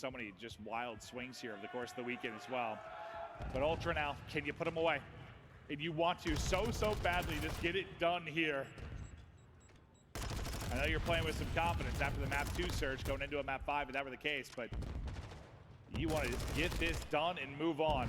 so many just wild swings here over the course of the weekend as well. But Ultra now, can you put them away? And you want to so badly, just get it done here. I know you're playing with some confidence after the map 2 surge going into a map 5, if that were the case, but you want to just get this done and move on.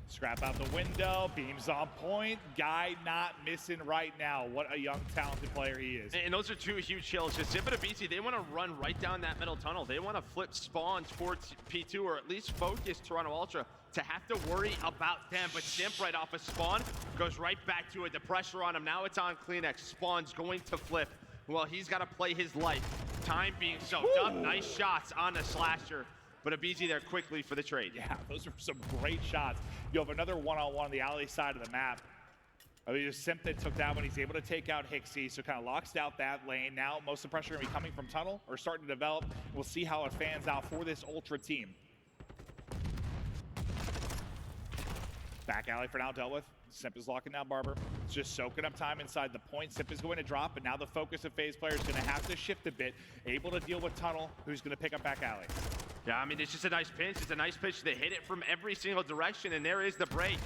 Scrap out the window, beams on point. Guy not missing right now. What a young, talented player he is. And those are 2 huge kills. Just Simp and BC, they want to run right down that middle tunnel. They want to flip spawns for P2, or at least focus Toronto Ultra to have to worry about them. But Simp right off a spawn goes right back to it. The pressure on him. Now it's on CleanX. Spawn's going to flip. Well, he's got to play his life. Time being soaked up. Nice shots on the slasher. But a BZ there quickly for the trade. Yeah, those are some great shots. You have another one-on-one on the alley side of the map. I mean, just Simp that took that one. He's able to take out Hixie, so kind of locks out that lane. Now, most of the pressure going to be coming from tunnel or starting to develop. We'll see how it fans out for this Ultra team. Back alley for now dealt with. Simp is locking down Barber. It's just soaking up time inside the point. Simp is going to drop, but now the focus of Faze players is going to have to shift a bit. Able to deal with tunnel, who's going to pick up back alley. Yeah, I mean, it's just a nice pinch. It's a nice pitch. They hit it from every single direction, and there is the break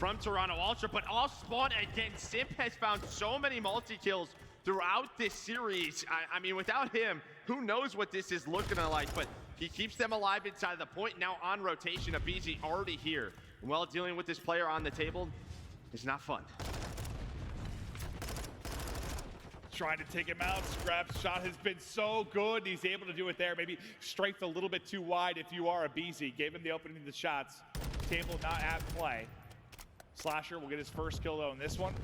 from Toronto Ultra. But all spawn again. Simp has found so many multi-kills throughout this series. I mean, without him, who knows what this is looking like, but he keeps them alive inside the point. Now on rotation, a BZ already here. While dealing with this player on the table is not fun. Trying to take him out. Scrap's shot has been so good. He's able to do it there. Maybe strength a little bit too wide if you are a BZ. Gave him the opening to the shots. Table not at play. Slasher will get his first kill though in this one.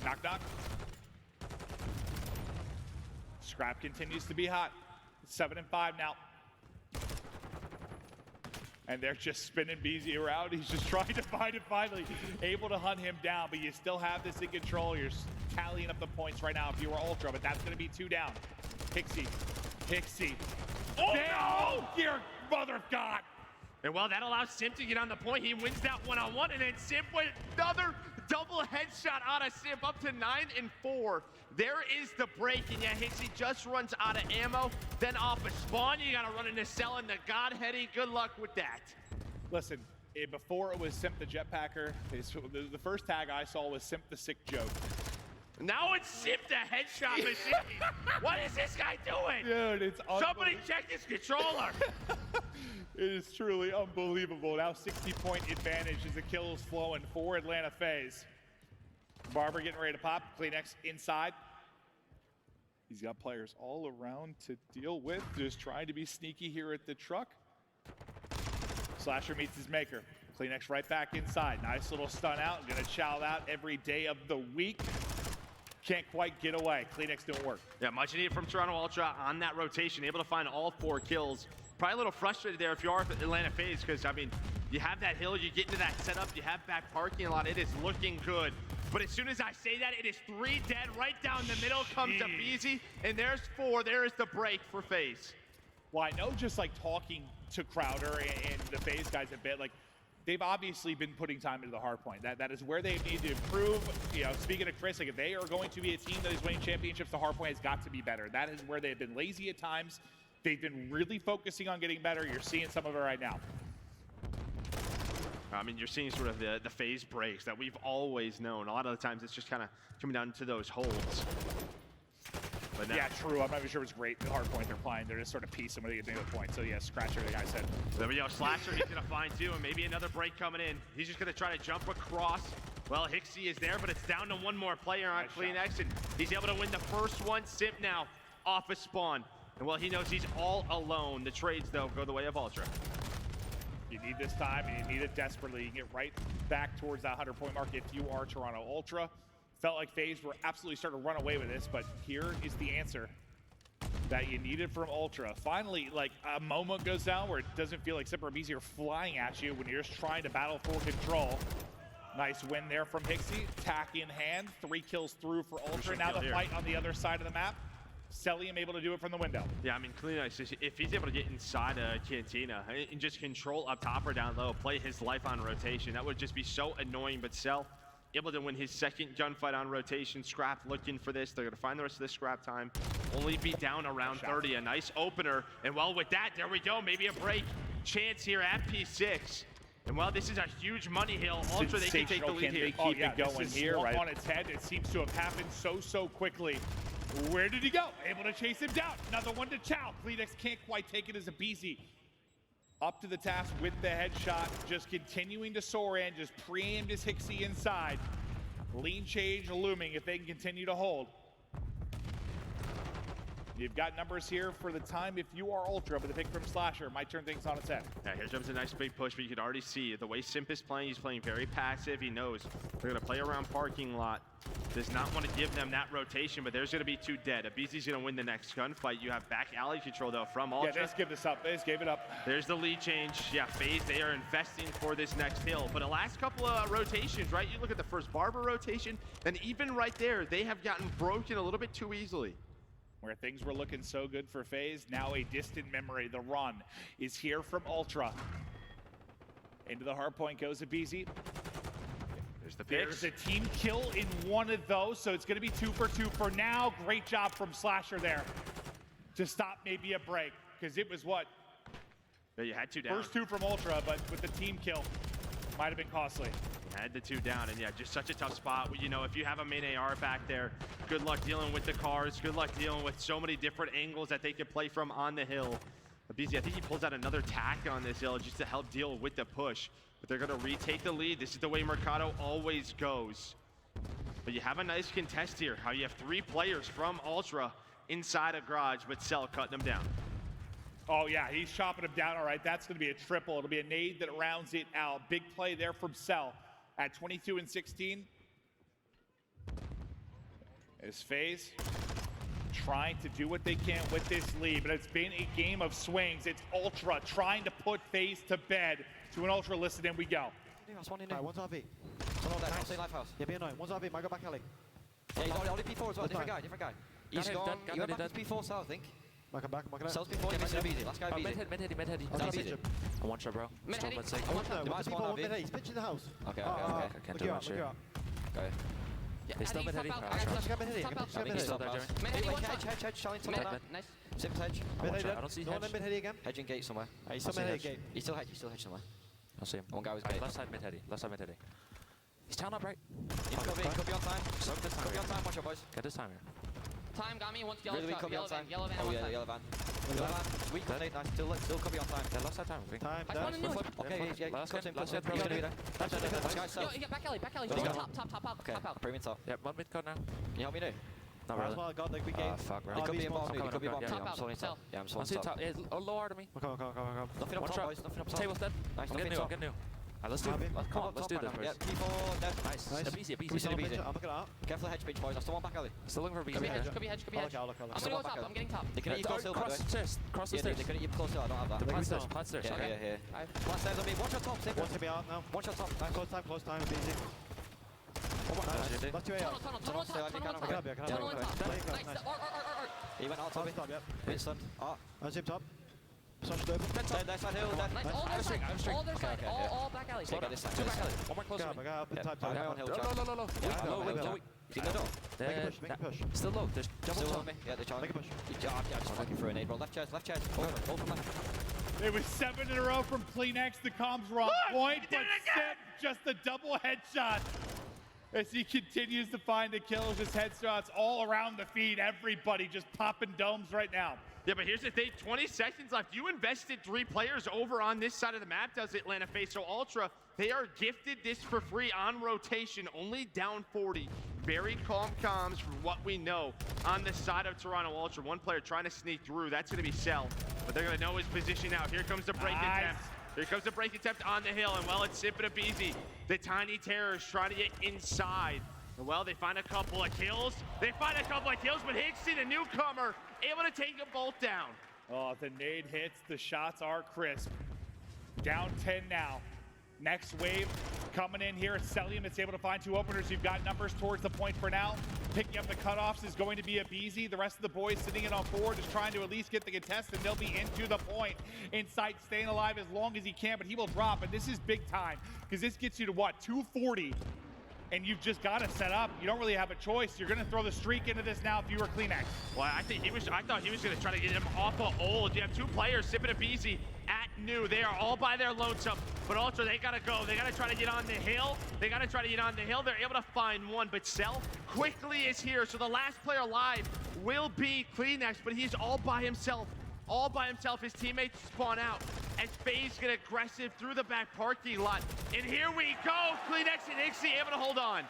Knock knock. Scrap continues to be hot. 7 and 5 now. And they're just spinning BZ around. He's just trying to find it finally. Able to hunt him down, but you still have this in control. You're tallying up the points right now if you were Ultra, but that's going to be 2 down. Hixie. Oh, no! Dear mother of God! And well, that allows Simp to get on the point. He wins that one-on-one, and then Simp with another double headshot out of Simp, up to 9 and 4. There is the break, and yeah, Hixie just runs out of ammo. Then off a spawn, you gotta run into cell and the Godheady. Good luck with that. Listen, before it was Simp the Jetpacker, the first tag I saw was Simp the Sick Joke. Now it's Simp the headshot machine. What is this guy doing? Dude, it's somebody check his controller. It is truly unbelievable. Now 60-point advantage as the kills flowing for Atlanta Faze. Barber getting ready to pop. CleanX inside. He's got players all around to deal with. Just trying to be sneaky here at the truck. Slasher meets his maker. CleanX right back inside. Nice little stun out. Gonna chow out every day of the week. Can't quite get away. CleanX don't work. Yeah, much needed from Toronto Ultra on that rotation. Able to find all 4 kills. Probably a little frustrated there if you are Atlanta Faze, because, I mean, you have that hill, you get into that setup, you have back parking lot. It is looking good. But as soon as I say that, it is 3 dead. Right down the middle comes a BZ, and there's 4. There is the break for Faze. Well, I know just like talking to Crowder and the Faze guys a bit, like, they've obviously been putting time into the hard point. That is where they need to improve. You know, speaking of Chris, like if they are going to be a team that is winning championships, the hard point has got to be better. That is where they've been lazy at times. They've been really focusing on getting better. You're seeing some of it right now. I mean, you're seeing sort of the Faze breaks that we've always known. A lot of the times it's just kind of coming down to those holds. But yeah, true. I'm not even sure it's great the hard point they're playing. They're just sort of piecing when they get to the point. So yeah, scratch everything I said. There we go. Slasher he's going to find 2, and maybe another break coming in. He's just going to try to jump across. Well, Hixie is there, but it's down to 1 more player on CleanX, and he's able to win the first one. Simp now off a spawn. And well, he knows he's all alone. The trades, though, go the way of Ultra. You need this time, and you need it desperately. You can get right back towards that 100-point mark if you are Toronto Ultra. Felt like Faze were absolutely starting to run away with this, but here is the answer that you needed from Ultra. Finally, like a moment goes down where it doesn't feel like Simp or BZ are flying at you when you're just trying to battle for control. Nice win there from Hixie. Tack in hand, 3 kills through for Ultra. Now the fight on the other side of the map. Cellium able to do it from the window. Yeah, I mean, CleanX, if he's able to get inside a Cantina and just control up top or down low, play his life on rotation, that would just be so annoying. But Cell able to win his second gunfight on rotation. Scrap looking for this. They're going to find the rest of the scrap time. Only be down around 30. A nice opener. And well, with that, there we go. Maybe a break chance here at P6. And well, this is a huge money hill. Ultra, they can take the lead here. They keep it going here, right on its head. It seems to have happened so quickly. Where did he go? Able to chase him down. Another one to Chow. Pleadex can't quite take it as a BZ. Up to the task with the headshot, just continuing to soar in, just pre-aimed his Hixie inside. Lean change looming if they can continue to hold. You've got numbers here for the time if you are Ultra, but the pick from Slasher might turn things on its head. Yeah, here comes a nice big push, but you can already see the way Simp is playing. He's playing very passive. He knows they're going to play around parking lot. Does not want to give them that rotation, but there's going to be 2 dead. Abizi's going to win the next gunfight. You have back alley control, though, from Ultra. Yeah, they just give this up. They just gave it up. There's the lead change. Yeah, Faze, they are investing for this next hill. But the last couple of rotations, right? You look at the first Barber rotation, and even right there, they have gotten broken a little bit too easily. Where things were looking so good for Faze, now a distant memory. The run is here from Ultra. Into the hard point goes Abizi. There's the picks. There's a team kill in one of those, so it's going to be 2 for 2 for now. Great job from Slasher there to stop maybe a break, because it was what? Yeah, you had 2 down. First 2 from Ultra, but with the team kill, might have been costly. Had the 2 down, and yeah, just such a tough spot. You know, if you have a main AR back there, good luck dealing with the cars, good luck dealing with so many different angles that they could play from on the hill. Abizi, I think he pulls out another tack on this hill just to help deal with the push. But they're going to retake the lead. This is the way Mercado always goes. But you have a nice contest here, how you have 3 players from Ultra inside a garage, but Cell cutting them down. Oh yeah, he's chopping him down, all right. That's going to be a triple. It'll be a nade that rounds it out. Big play there from Cell. At 22 and 16, is Faze trying to do what they can with this lead, but it's been a game of swings. It's Ultra trying to put Faze to bed. To an Ultra, listen, in we go. Right, one's RV. Nice. Lifehouse. Yeah, be annoying. One's RV, might go back alley. Yeah, he's only P4 as well. Different guy. He's gone. You went back to P4 Cell, I think. Back him back. Cell's P4, he missed Abizi. Last guy Abizi. Mid-heady. That's easy. I want you, bro. Mid-heady. Let's take They might spawn RV. He's pitching the house. Okay. I can't do that shit. Go. He's still mid-heady. He's still there, Jeremy. Hedge, challenge something like that. Nice. Sim's hedge. I don't see No one hedge. in mid-heady again. Hedging gate somewhere. He's still mid-heady gate. He's still hedge somewhere. I see him. One guy was Alright, gate. left side mid-heady. He's town up right. He could be on time. Soak this time. Could be on time, watch out, boys. Get this time here. Time got me. Once yellow Really shot. could be on time. Yellow van. Oh yeah, yellow van. Weak grenade, nice. Still could be on time. Yeah, left side time, I think. Time, I spawned a new one. Okay, yeah, Last got hit, him. last hit, He's gonna be bro. there. This guy's Yo, Cell. he got back alley. Let's go. Top out. Okay, premium top. Yeah, one mid cut now. Can you help me now? Not That's really. why I got the big game. Fuck, bro. He could be in bomb, I'm he could be in bomb. coming, I'm I'm sorting top. Cell. Yeah, I'm I sorting see top. top. Yeah, lower to me. Come on. Nothing up One top, shot. boys. Nothing up top. Table's dead. Nice, I'm getting nothing new. top. Alright, let's do it. Come on, let's do this, Yeah, boys. P4 dead. Nice. Nice. Easy. Push it, easy. I'm looking at Careful hedge pitch, boys. I'm still one back alley. Still looking for Could be BZ. hedge. Could be hedge. I'll look. I'm gonna go top. I'm getting top. They can hit you close hill, by the way. Cross the stairs. Cross the Yeah, stairs. they can hit you close hill. I don't have that. Plant stairs. Okay. Yeah. Last stairs on me. Watch your top. Save One to be out now. Watch your top. Close time, easy. Nice. That's 2 AR. Tunnel on top. I can have it. Tunnel on top. Nice. Nice. Art. He went out top. Stop, yep. Hit stunned. On zip top. Slash open. Dead side hill. Dead. Nice. All their side. All their side. Okay, yeah. All back alley. Okay, got this side. Two back alley. One more close to me. Guy up in Yeah. type Guy time. on hill. Low. Weak. Is he good or? Make a push. Still low. There's double Still top. on me. Yeah, they're trying. Make a push. Yeah, just looking for a nade, bro. Left chest. Open left. It was 7 in a row from Kleenex. The comms were on point, but Sip just a double headshot. As he continues to find the kills, just headshots all around the feed. Everybody just popping domes right now. Yeah, but here's the thing, 20 seconds left. You invested 3 players over on this side of the map, does Atlanta Faze. So Ultra, they are gifted this for free on rotation, only down 40. Very calm comms from what we know on the side of Toronto Ultra. One player trying to sneak through, that's gonna be Cell. But they're gonna know his position now. Here comes the break attempt. Here comes the break attempt on the hill, and well, it's Simp and Abizi. The Tiny Terrors trying to get inside. And well, they find a couple of kills. But Hixie, the newcomer, able to take them both down. Oh, the nade hits, the shots are crisp. Down 10 now. Next wave coming in here. Cellium that's able to find 2 openers. You've got numbers towards the point for now. Picking up the cutoffs is going to be Abizi. The rest of the boys sitting in on 4, just trying to at least get the contest, and they'll be into the point. Insight staying alive as long as he can, but he will drop, and this is big time, because this gets you to what, 240 and you've just got to set up. You don't really have a choice. You're going to throw the streak into this now if you were Kleenex. Well, I thought he was going to try to get him off of old. You have two players, Sip and Beezy, at new. They are all by their lonesome. But Ultra, they got to go. They got to try to get on the hill. They're able to find one, but Cell quickly is here. So the last player alive will be Kleenex, but he's all by himself. All by himself. His teammates spawn out as Faze get aggressive through the back parking lot. And here we go. Kleenex and Ixie able to hold on.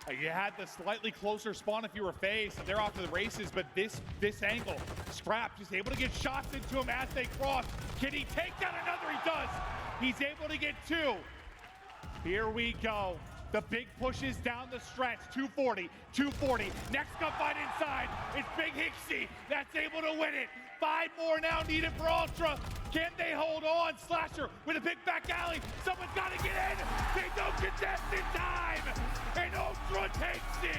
You had the slightly closer spawn if you were Faze. They're off to the races, but this angle, Scrap just able to get shots into him as they cross. Can he take down another? He does. He's able to get two. Here we go. The big pushes down the stretch. 240, 240. Next gunfight inside. It's Big Hixie that's able to win it. 5 more now needed for Ultra. Can they hold on? Slasher with a big back alley. Someone's got to get in. They don't contest in time. And Ultra takes it.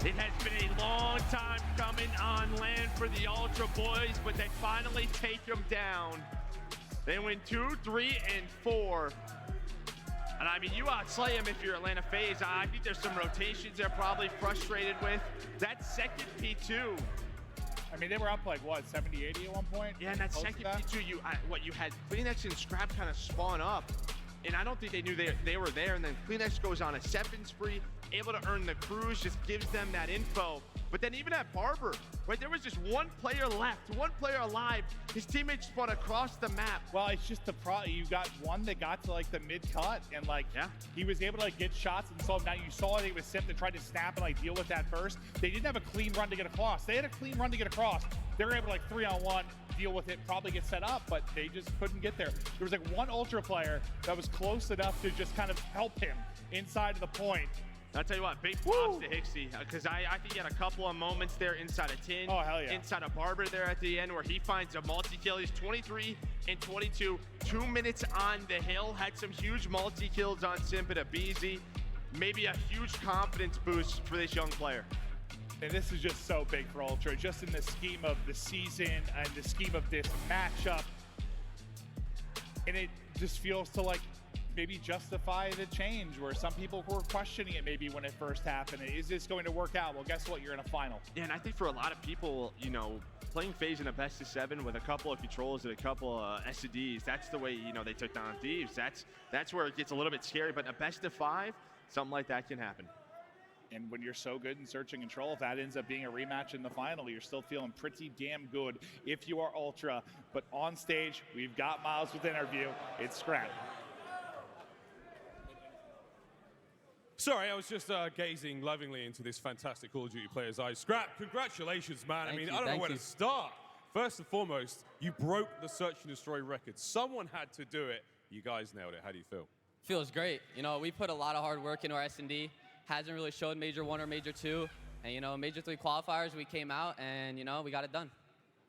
It has been a long time coming on land for the Ultra boys, but they finally take them down. They win 2, 3, and 4. And I mean, you outslay them if you're Atlanta Faze. I think there's some rotations they're probably frustrated with. That second P2. I mean, they were up like, what, 70, 80 at one point? Yeah, and that second P2, you had Kleenex and Scrap kind of spawn up. And I don't think they knew they were there. And then Kleenex goes on a 7 spree, able to earn the cruise, just gives them that info. But then even at Barber, right, there was just one player left, one player alive. His teammates spawned across the map. Well, it's just you got one that got to like the mid-cut, and like he was able to like get shots and so now you saw it was Sip that tried to snap and like deal with that first. They didn't have a clean run to get across. They had a clean run to get across. They were able to like 3-on-1 deal with it, probably get set up, but they just couldn't get there. There was like one Ultra player that was close enough to just kind of help him inside of the point. I'll tell you what, big props to Hixie, because I think he had a couple of moments there inside of Tin, inside of Barber there at the end where he finds a multi-kill. He's 23 and 22, 2 minutes on the hill, had some huge multi-kills on Simp and Abizi. Maybe a huge confidence boost for this young player. And this is just so big for Ultra, just in the scheme of the season and the scheme of this matchup. And it just feels to like maybe justify the change where some people were questioning it maybe when it first happened. Is this going to work out? Well, guess what? You're in a final. Yeah, and I think for a lot of people, you know, playing Faze in a best of 7 with a couple of controls and a couple of SDs, that's the way, you know, they took down Thieves. That's where it gets a little bit scary, but in a best of 5, something like that can happen. And when you're so good in search and control, if that ends up being a rematch in the final, you're still feeling pretty damn good if you are Ultra. But on stage, we've got Miles with interview. It's Scrap. Sorry, I was just gazing lovingly into this fantastic Call of Duty player's eyes. Scrap, congratulations, man. I don't know where to start. First and foremost, you broke the Search and Destroy record. Someone had to do it. You guys nailed it. How do you feel? Feels great. You know, we put a lot of hard work into our S&D. Hasn't really showed Major 1 or Major 2. And, you know, Major 3 qualifiers, we came out and, you know, we got it done.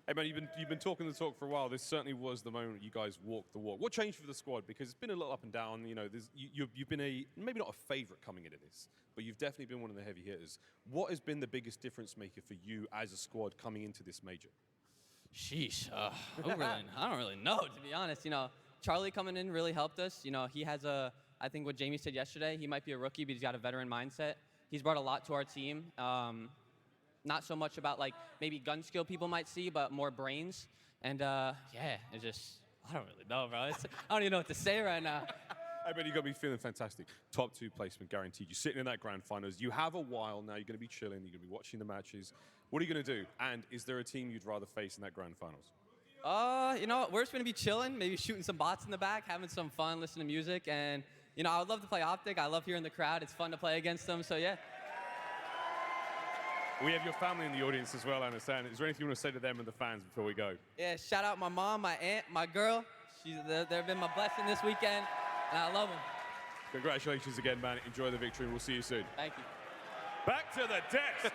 Hey, man, you've been talking the talk for a while. This certainly was the moment you guys walked the walk. What changed for the squad? Because it's been a little up and down. You know, you've been maybe not a favorite coming into this, but you've definitely been one of the heavy hitters. What has been the biggest difference maker for you as a squad coming into this major? Sheesh. I don't really know, to be honest. You know, Charlie coming in really helped us. You know, he has I think what Jamie said yesterday, he might be a rookie, but he's got a veteran mindset. He's brought a lot to our team. Not so much about like maybe gun skill people might see, but more brains. And yeah, it's just, I don't really know, bro. I don't even know what to say right now. I bet you got me feeling fantastic. Top 2 placement guaranteed. You're sitting in that grand finals. You have a while now. You're going to be chilling. You're going to be watching the matches. What are you going to do? And is there a team you'd rather face in that grand finals? You know, we're just going to be chilling, maybe shooting some bots in the back, having some fun, listening to music. And, you know, I would love to play Optic. I love hearing the crowd. It's fun to play against them. So, yeah. We have your family in the audience as well, I understand. Is there anything you want to say to them and the fans before we go? Yeah, shout out my mom, my aunt, my girl. They've been my blessing this weekend, and I love them. Congratulations again, man. Enjoy the victory, and we'll see you soon. Thank you. Back to the desk.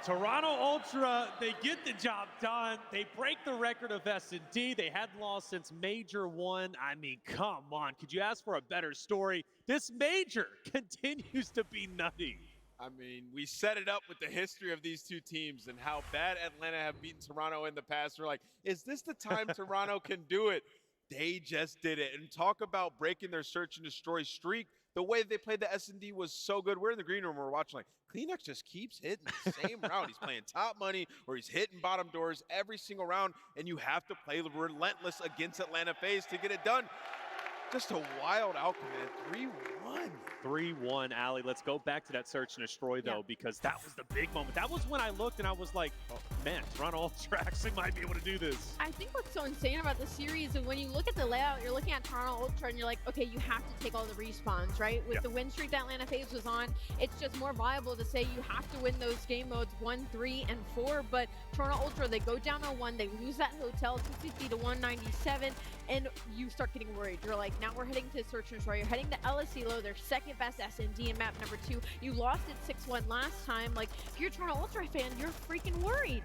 Toronto Ultra, they get the job done. They break the record of S&D. They hadn't lost since Major 1. I mean, come on. Could you ask for a better story? This Major continues to be nutty. I mean, we set it up with the history of these two teams and how bad Atlanta have beaten Toronto in the past. We're like, is this the time Toronto can do it? They just did it. And talk about breaking their search and destroy streak. The way they played the S&D was so good. We're in the green room. We're watching like, Kleenex just keeps hitting the same round. He's playing top money or he's hitting bottom doors every single round. And you have to play relentless against Atlanta Faze to get it done. Just a wild outcome, man. 3-1. 3-1, Allie. Let's go back to that search and destroy, though, because that was the big moment. That was when I looked and I was like, oh, man, Toronto Ultra actually might be able to do this. I think what's so insane about the series is when you look at the layout, you're looking at Toronto Ultra and you're like, okay, you have to take all the respawns, right? With the win streak that Atlanta Faze was on, it's just more viable to say you have to win those game modes 1, 3, and 4. But Toronto Ultra, they go down 0-1, they lose that hotel 250 to 197, and you start getting worried. You're like, now we're heading to search and destroy. You're heading to LSELO, their second best S&D in map number 2. You lost it 6-1 last time. Like, if you're a Toronto Ultra fan, you're freaking worried.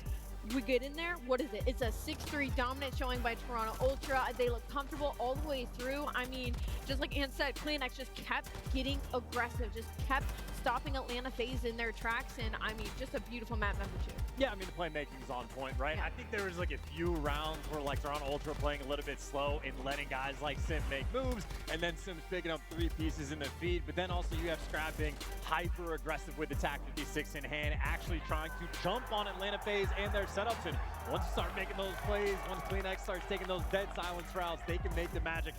We get in there, what is it? It's a 6-3 dominant showing by Toronto Ultra. They look comfortable all the way through. I mean, just like Ann said, Kleenex just kept getting aggressive, just kept stopping Atlanta Faze in their tracks, and I mean, just a beautiful map number 2. Yeah, I mean, the playmaking is on point, right? Yeah. I think there was like a few rounds where like Toronto Ultra playing a little bit slow and letting guys like Sim make moves, and then Sim's picking up 3 pieces in the feed, but then also you have Scrap being hyper aggressive with the TAC 56 in hand, actually trying to jump on Atlanta Faze and their setups, and once you start making those plays, once Kleenex starts taking those dead silence routes, they can make the magic